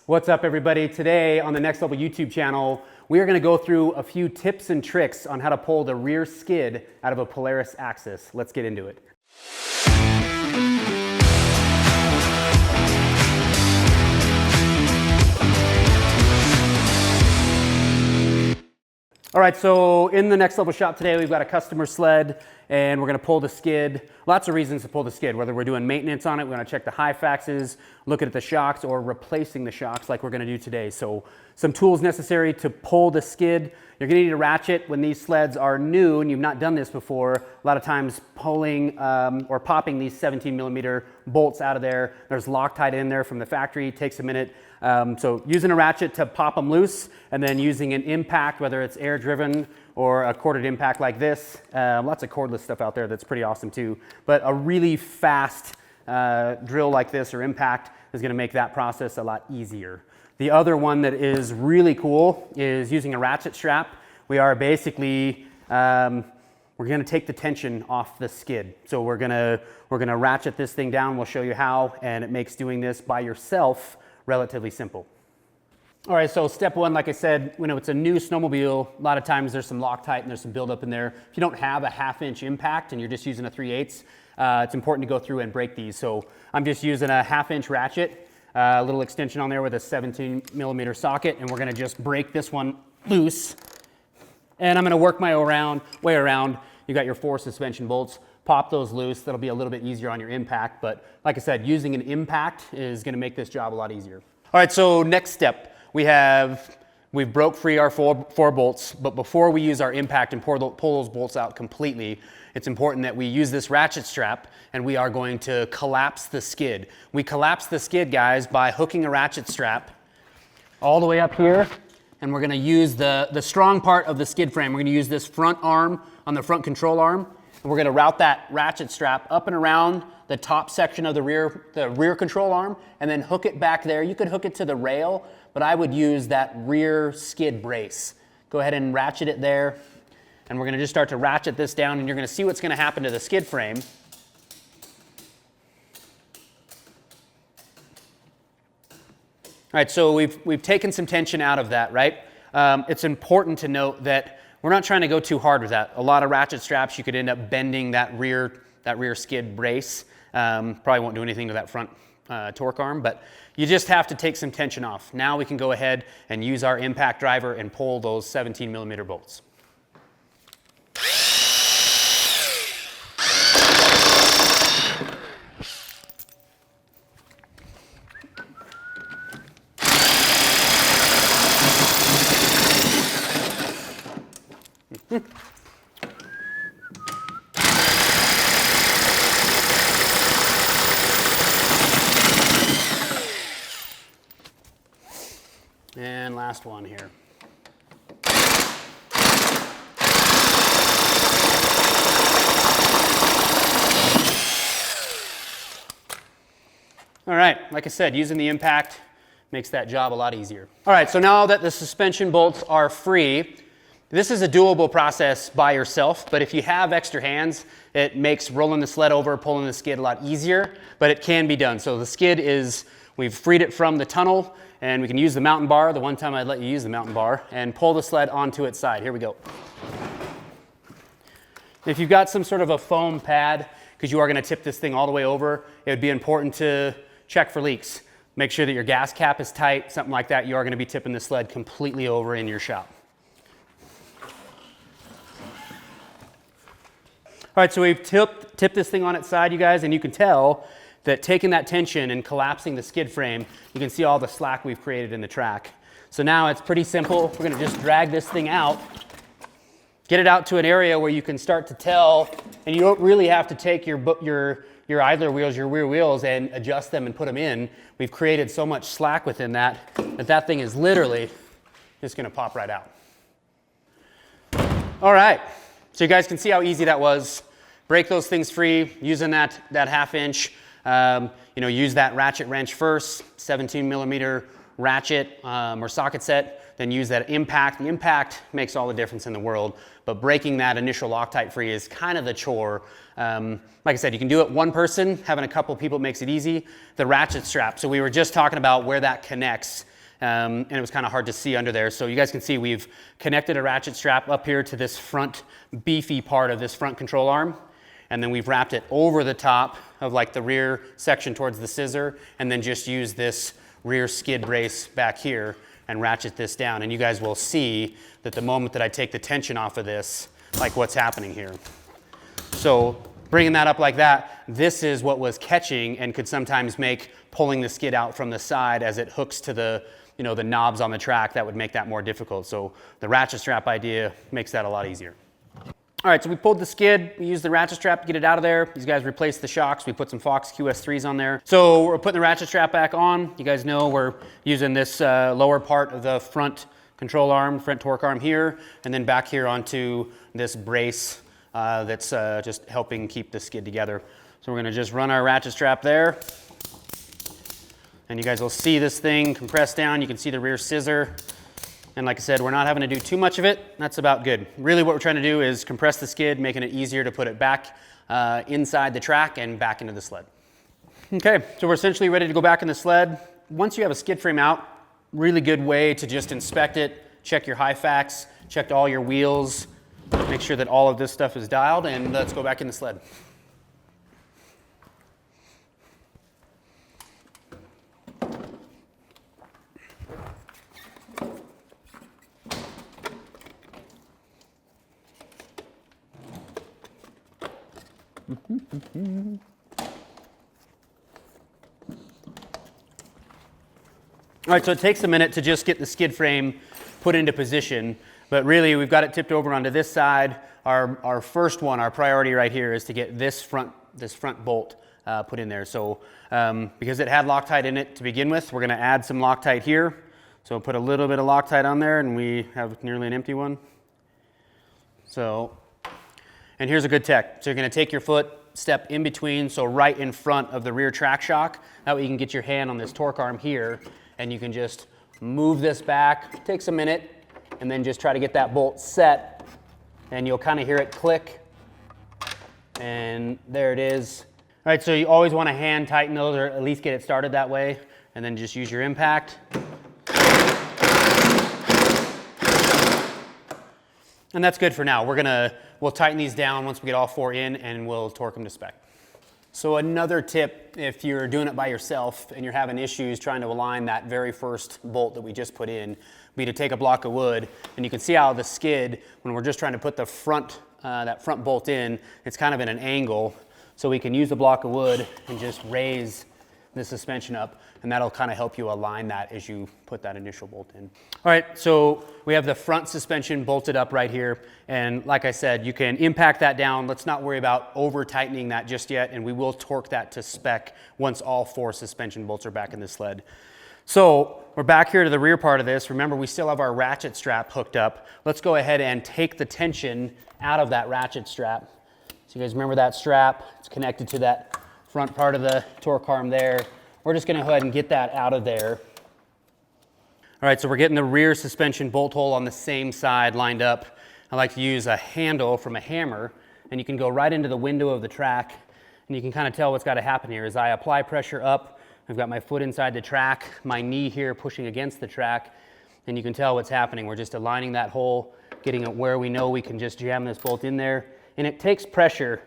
What's up, everybody? Today on the Next Level YouTube channel, we are going to go through a few tips and tricks on how to pull the rear skid out of a Polaris axis. Let's get into it. All right, so in the Next Level shop today, we've got a customer sled and we're gonna pull the skid. Lots of reasons to pull the skid, whether we're doing maintenance on it, we're gonna check the high faxes, looking at the shocks, or replacing the shocks like we're gonna do today. So some tools necessary to pull the skid. You're gonna need a ratchet when these sleds are new and you've not done this before. A lot of times pulling or popping these 17mm bolts out of there. There's Loctite in there from the factory, takes a minute. So using a ratchet to pop them loose, and then using an impact, whether it's air driven or a corded impact like this. Lots of cordless stuff out there that's pretty awesome too. But a really fast drill like this or impact is gonna make that process a lot easier. The other one that is really cool is using a ratchet strap. We are basically, we're gonna take the tension off the skid. So we're gonna ratchet this thing down. We'll show you how, and it makes doing this by yourself relatively simple. All right, so step one, like I said, when it's a new snowmobile, a lot of times there's some Loctite and there's some buildup in there. If you don't have a 1/2 inch impact and you're just using a 3/8, it's important to go through and break these. So I'm just using a 1/2 inch ratchet, a little extension on there with a 17mm socket, and we're gonna just break this one loose. And I'm gonna work my way around. You got your 4 suspension bolts. Pop those loose. That'll be a little bit easier on your impact, but like I said, using an impact is gonna make this job a lot easier. All right, so next step, we've broke free our four bolts, but before we use our impact and pull those bolts out completely, it's important that we use this ratchet strap and we are going to collapse the skid. We collapse the skid, guys, by hooking a ratchet strap all the way up here, and we're gonna use the strong part of the skid frame. We're gonna use this front arm on the front control arm, and we're gonna route that ratchet strap up and around the top section of the rear control arm, and then hook it back there. You could hook it to the rail, but I would use that rear skid brace. Go ahead and ratchet it there, and we're gonna just start to ratchet this down, and you're gonna see what's gonna happen to the skid frame. All right, so we've taken some tension out of that, right? It's important to note that we're not trying to go too hard with that. A lot of ratchet straps, you could end up bending that rear skid brace. Probably won't do anything to that front torque arm, but you just have to take some tension off. Now we can go ahead and use our impact driver and pull those 17mm bolts. And last one here. All right, like I said, using the impact makes that job a lot easier. All right, so now that the suspension bolts are free, this is a doable process by yourself, but if you have extra hands, it makes rolling the sled over, pulling the skid a lot easier, but it can be done. So the skid we've freed it from the tunnel, and we can use the mountain bar, the one time I'd let you use the mountain bar, and pull the sled onto its side. Here we go. If you've got some sort of a foam pad, because you are gonna tip this thing all the way over, it would be important to check for leaks. Make sure that your gas cap is tight, something like that. You are gonna be tipping the sled completely over in your shop. All right, so we've tipped this thing on its side, you guys, and you can tell that taking that tension and collapsing the skid frame, you can see all the slack we've created in the track. So now it's pretty simple. We're gonna just drag this thing out, get it out to an area where you can start to tell, and you don't really have to take your idler wheels, your rear wheels, and adjust them and put them in. We've created so much slack within that thing is literally just gonna pop right out. All right, so you guys can see how easy that was. Break those things free using that 1/2 inch. Use that ratchet wrench first, 17mm ratchet or socket set, then use that impact. The impact makes all the difference in the world, but breaking that initial Loctite free is kind of the chore. Like I said, you can do it one person. Having a couple people makes it easy. The ratchet strap, so we were just talking about where that connects. and it was kind of hard to see under there. So you guys can see we've connected a ratchet strap up here to this front beefy part of this front control arm, and then we've wrapped it over the top of like the rear section towards the scissor, and then just use this rear skid brace back here and ratchet this down. And you guys will see that the moment that I take the tension off of this, like what's happening here. So bringing that up like that, this is what was catching and could sometimes make pulling the skid out from the side as it hooks to the, you know, the knobs on the track. That would make that more difficult. So the ratchet strap idea makes that a lot easier. All right, so we pulled the skid, we used the ratchet strap to get it out of there. These guys replaced the shocks. We put some Fox QS3s on there. So we're putting the ratchet strap back on. You guys know we're using this lower part of the front control arm, front torque arm here, and then back here onto this brace that's just helping keep the skid together. So we're gonna just run our ratchet strap there. And you guys will see this thing compress down. You can see the rear scissor. And like I said, we're not having to do too much of it. That's about good. Really what we're trying to do is compress the skid, making it easier to put it back inside the track and back into the sled. Okay, so we're essentially ready to go back in the sled. Once you have a skid frame out, really good way to just inspect it, check your high facts, check all your wheels, make sure that all of this stuff is dialed, and let's go back in the sled. All right, so it takes a minute to just get the skid frame put into position, but really we've got it tipped over onto this side. Our first one, our priority right here is to get this front bolt put in there. So because it had Loctite in it to begin with, we're gonna add some Loctite here. So put a little bit of Loctite on there and we have nearly an empty one. So, and here's a good tech. So you're gonna take your foot, step in between, so right in front of the rear track shock. That way you can get your hand on this torque arm here and you can just move this back. Takes a minute, and then just try to get that bolt set and you'll kind of hear it click. And there it is. All right, so you always want to hand tighten those or at least get it started that way, and then just use your impact. And that's good for now. We'll tighten these down once we get all four in and we'll torque them to spec. So another tip, if you're doing it by yourself and you're having issues trying to align that very first bolt that we just put in, would be to take a block of wood, and you can see how the skid, when we're just trying to put the front, that front bolt in, it's kind of in an angle. So we can use the block of wood and just raise the suspension up, and that'll kind of help you align that as you put that initial bolt in. All right, so we have the front suspension bolted up right here, and like I said, you can impact that down. Let's not worry about over tightening that just yet, and we will torque that to spec once all four suspension bolts are back in the sled. So we're back here to the rear part of this. Remember, we still have our ratchet strap hooked up. Let's go ahead and take the tension out of that ratchet strap. So you guys remember that strap? It's connected to that front part of the torque arm there. We're just gonna go ahead and get that out of there. All right, so we're getting the rear suspension bolt hole on the same side lined up. I like to use a handle from a hammer, and you can go right into the window of the track, and you can kind of tell what's gotta happen here. As I apply pressure up, I've got my foot inside the track, my knee here pushing against the track, and you can tell what's happening. We're just aligning that hole, getting it where we know we can just jam this bolt in there. And it takes pressure,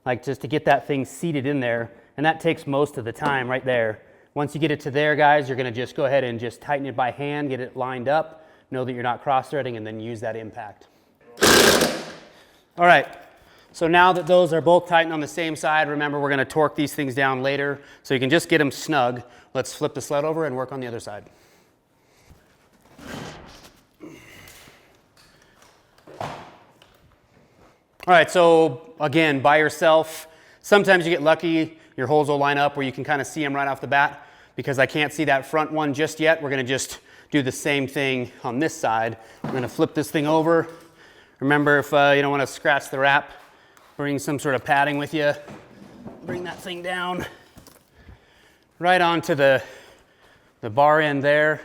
like just to get that thing seated in there, and that takes most of the time right there. Once you get it to there, guys, you're gonna just go ahead and just tighten it by hand, get it lined up, know that you're not cross-threading, and then use that impact. All right, so now that those are both tightened on the same side, remember we're gonna torque these things down later, so you can just get them snug. Let's flip the sled over and work on the other side. All right, so again, by yourself, sometimes you get lucky, your holes will line up where you can kind of see them right off the bat. Because I can't see that front one just yet, we're gonna just do the same thing on this side. We're gonna flip this thing over. Remember, if you don't wanna scratch the wrap, bring some sort of padding with you. Bring that thing down right onto the bar end there.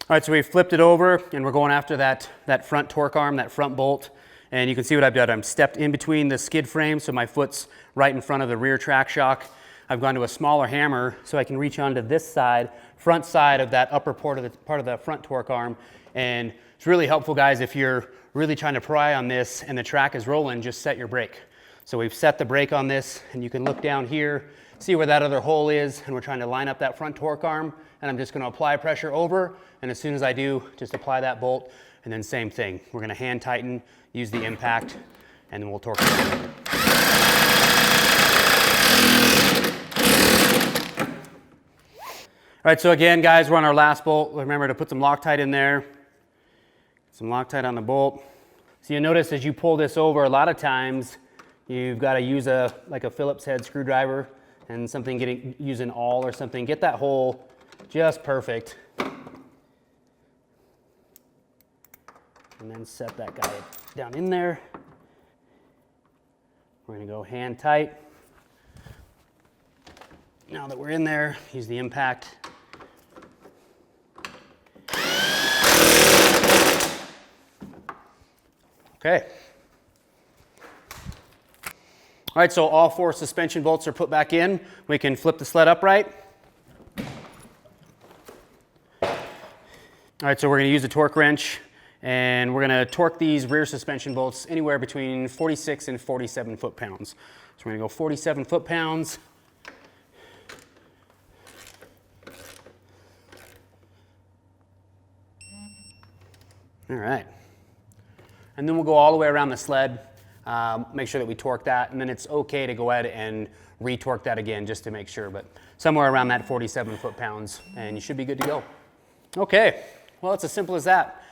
All right, so we flipped it over and we're going after that front torque arm, that front bolt. And you can see what I've done. I'm stepped in between the skid frame, so my foot's right in front of the rear track shock. I've gone to a smaller hammer so I can reach onto this side front side of that upper part of the front torque arm. And it's really helpful, guys, if you're really trying to pry on this and the track is rolling, just set your brake. So we've set the brake on this, and you can look down here, see where that other hole is, and we're trying to line up that front torque arm, and I'm just going to apply pressure over, and as soon as I do, just apply that bolt, and then same thing. We're going to hand tighten, use the impact, and then we'll torque it. All right, so again, guys, we're on our last bolt. Remember to put some Loctite in there. Some Loctite on the bolt. So you notice as you pull this over, a lot of times you've got to use like a Phillips head screwdriver and something use an awl or something. Get that hole just perfect. And then set that guy down in there. We're going to go hand tight. Now that we're in there, use the impact. Okay. All right, so all 4 suspension bolts are put back in. We can flip the sled upright. All right, so we're going to use a torque wrench, and we're going to torque these rear suspension bolts anywhere between 46 and 47 foot-pounds. So we're going to go 47 foot-pounds. All right. And then we'll go all the way around the sled, make sure that we torque that, and then it's okay to go ahead and re-torque that again just to make sure, but somewhere around that 47 foot-pounds, and you should be good to go. Okay, well, it's as simple as that.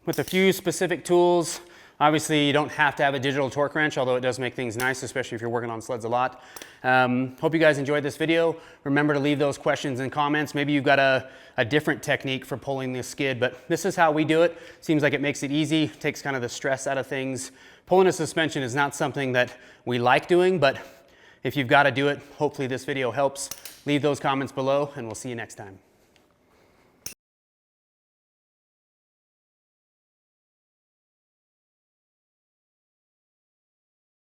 With a few specific tools, obviously you don't have to have a digital torque wrench, although it does make things nice, especially if you're working on sleds a lot. Hope you guys enjoyed this video. Remember to leave those questions in comments. Maybe you've got a different technique for pulling this skid, but this is how we do it. Seems like it makes it easy, takes kind of the stress out of things. Pulling a suspension is not something that we like doing, but if you've got to do it, hopefully this video helps. Leave those comments below, and we'll see you next time.